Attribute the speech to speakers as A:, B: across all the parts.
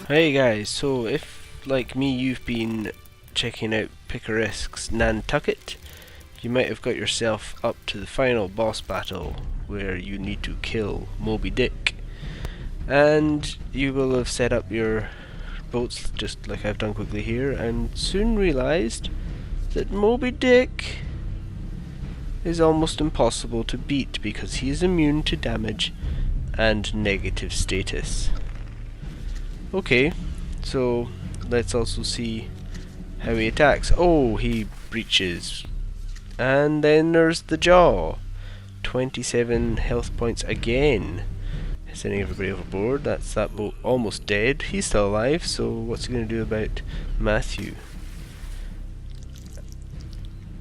A: Hey guys, so if, like me, you've been checking out Picaresque's Nantucket, you might have got yourself up to the final boss battle where you need to kill Moby Dick. And you will have set up your boats just like I've done quickly here, and soon realised that Moby Dick is almost impossible to beat because he is immune to damage and negative status. Okay, so let's also see how he attacks. Oh, he breaches. And then there's the jaw. 27 health points again. Sending everybody overboard. That's that boat almost dead. He's still alive, so what's he going to do about Matthew?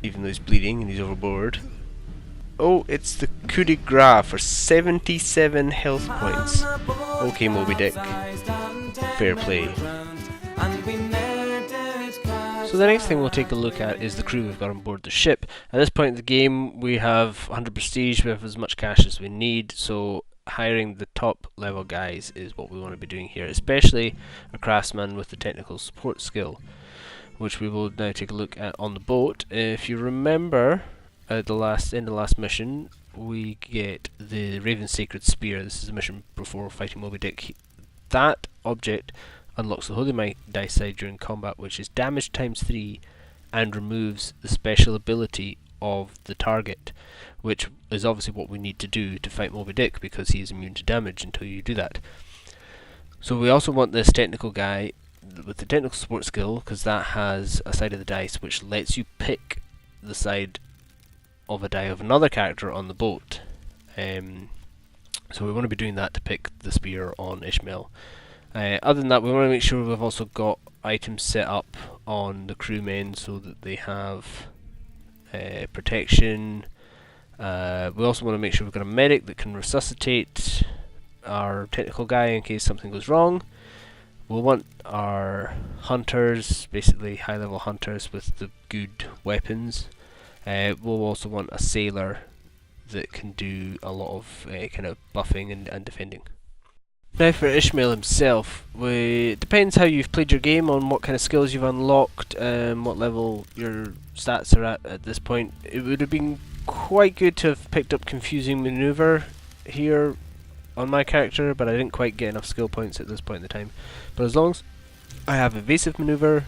A: Even though he's bleeding and he's overboard. Oh, it's the coup de grace for 77 health points. Okay, Moby Dick. Fair play. So the next thing we'll take a look at is the crew we've got on board the ship. At this point in the game we have 100 prestige, we have as much cash as we need, so hiring the top level guys is what we want to be doing here, especially a craftsman with the technical support skill, which we will now take a look at on the boat. If you remember, at the last mission we get the Raven Sacred Spear. This is a mission before fighting Moby Dick. That object unlocks the Holy Dice side during combat, which is damage times 3 and removes the special ability of the target, which is obviously what we need to do to fight Moby Dick because he is immune to damage until you do that. So we also want this technical guy with the technical support skill, because that has a side of the dice which lets you pick the side of a die of another character on the boat. So we want to be doing that to pick the spear on Ishmael. Other than that, we want to make sure we've also got items set up on the crewmen so that they have protection. We also want to make sure we've got a medic that can resuscitate our technical guy in case something goes wrong. We'll want our hunters, basically high level hunters with the good weapons. We'll also want a sailor that can do a lot of kind of buffing and defending. Now for Ishmael himself, it depends how you've played your game, on what kind of skills you've unlocked, what level your stats are at this point. It would have been quite good to have picked up Confusing Maneuver here on my character, but I didn't quite get enough skill points at this point in the time. But as long as I have Evasive Maneuver,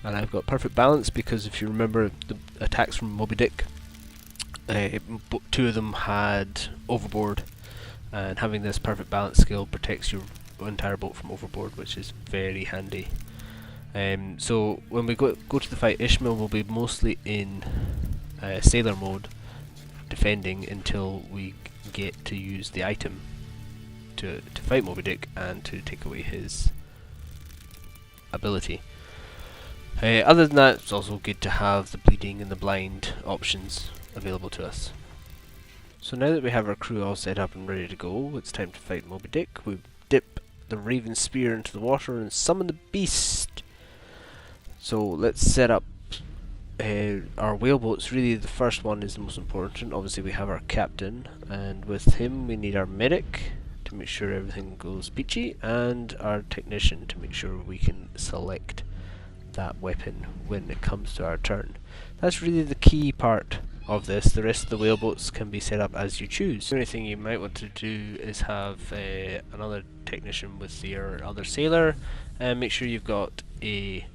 A: and I've got Perfect Balance, because if you remember the attacks from Moby Dick, 2 of them had overboard, and having this Perfect Balance skill protects your entire boat from overboard, which is very handy. So when we go to the fight, Ishmael will be mostly in sailor mode, defending until we get to use the item to fight Moby Dick and to take away his ability. Other than that, it's also good to have the bleeding and the blind options available to us. So now that we have our crew all set up and ready to go, it's time to fight Moby Dick. We dip the Raven Spear into the water and summon the beast. So let's set up our whaleboats. Really the first one is the most important. Obviously we have our captain, and with him we need our medic to make sure everything goes peachy, and our technician to make sure we can select that weapon when it comes to our turn. That's really the key part of this. The rest of the whaleboats can be set up as you choose. The only thing you might want to do is have another technician with your other sailor, and make sure you've got a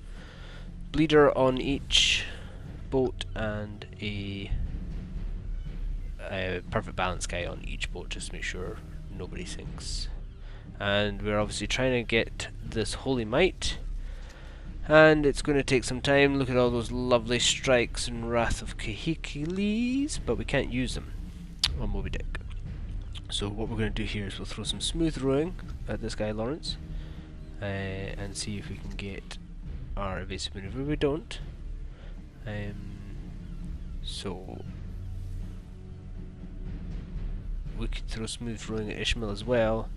A: bleeder on each boat and a Perfect Balance guy on each boat, just to make sure nobody sinks. And we're obviously trying to get this Holy Might, and it's going to take some time. Look at all those lovely strikes and Wrath of Kahikules, but we can't use them on Moby Dick. So what we're going to do here is we'll throw some smooth rowing at this guy Lawrence, and see if we can get our evasive maneuver. We don't. So we could throw smooth rowing at Ishmael as well,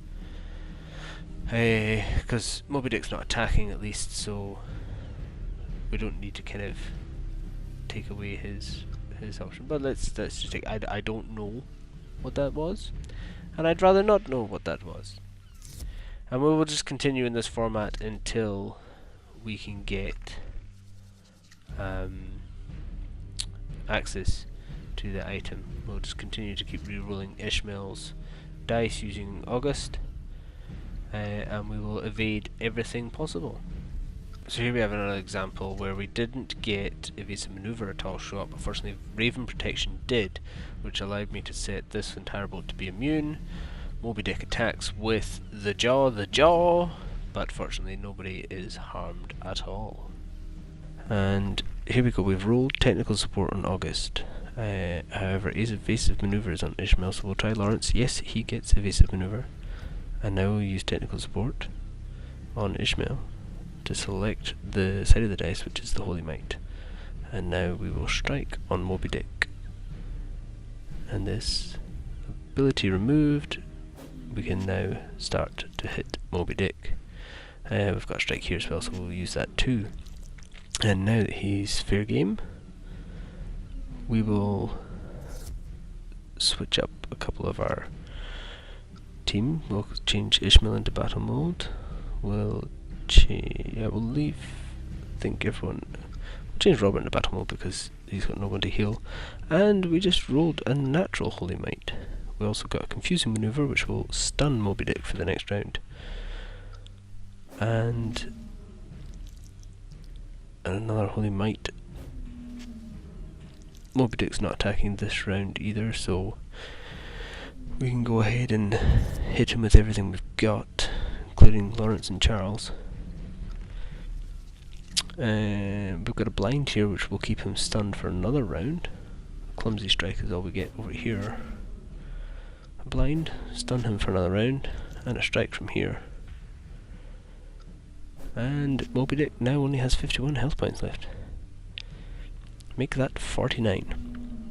A: because Moby Dick's not attacking at least, so we don't need to kind of take away his option. But let's just take. I don't know what that was, and I'd rather not know what that was. And we will just continue in this format until we can get access to the item. We'll just continue to keep re-rolling Ishmael's dice using August, and we will evade everything possible. So here we have another example where we didn't get evasive maneuver at all show up. Unfortunately, Raven Protection did, which allowed me to set this entire boat to be immune. Moby Dick attacks with the jaw, but fortunately nobody is harmed at all. And here we go, we've rolled technical support on August. However, is evasive maneuvers on Ishmael, so we'll try Lawrence. Yes, he gets evasive maneuver. And now we'll use technical support on Ishmael to select the side of the dice, which is the Holy Might. And now we will strike on Moby Dick. And this ability removed, we can now start to hit Moby Dick. We've got a strike here as well, so we'll use that too. And now that he's fair game, we will switch up a couple of our team. We'll change Ishmael into battle mode. We'll leave, I think everyone, we'll change Robert into battle mode because he's got no one to heal. And we just rolled a natural Holy Might. We also got a confusing maneuver which will stun Moby Dick for the next round. And another Holy Might. Moby Dick's not attacking this round either, so we can go ahead and hit him with everything we've got, including Lawrence and Charles. We've got a blind here which will keep him stunned for another round. Clumsy strike is all we get over here. A blind, stun him for another round, and a strike from here. And Moby Dick now only has 51 health points left. Make that 49.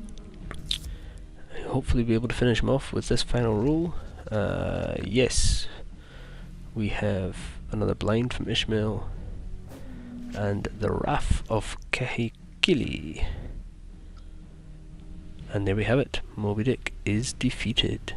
A: Hopefully be able to finish him off with this final roll. Yes, we have another blind from Ishmael and the Wrath of Kahikili. And there we have it. Moby Dick is defeated.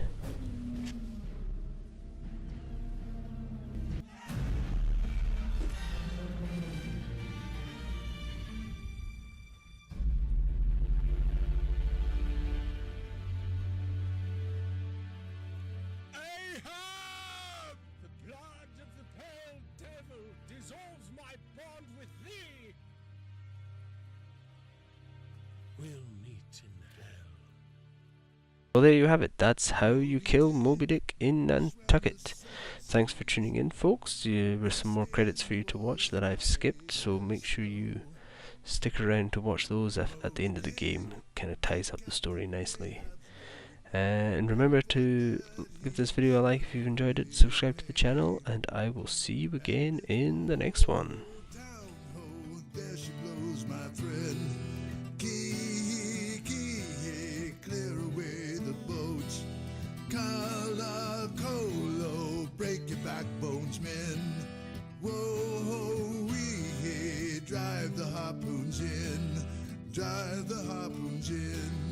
A: Well, there you have it. That's how you kill Moby Dick in Nantucket. Thanks for tuning in, folks. There were some more credits for you to watch that I've skipped, so make sure you stick around to watch those at the end of the game. Kind of ties up the story nicely. And remember to give this video a like if you've enjoyed it, subscribe to the channel, and I will see you again in the next one.
B: There she blows, my friend. Clear away the boats. Kala Kolo, break your backbones, men. Whoa, ho, wee, drive the harpoons in. Drive the harpoons in.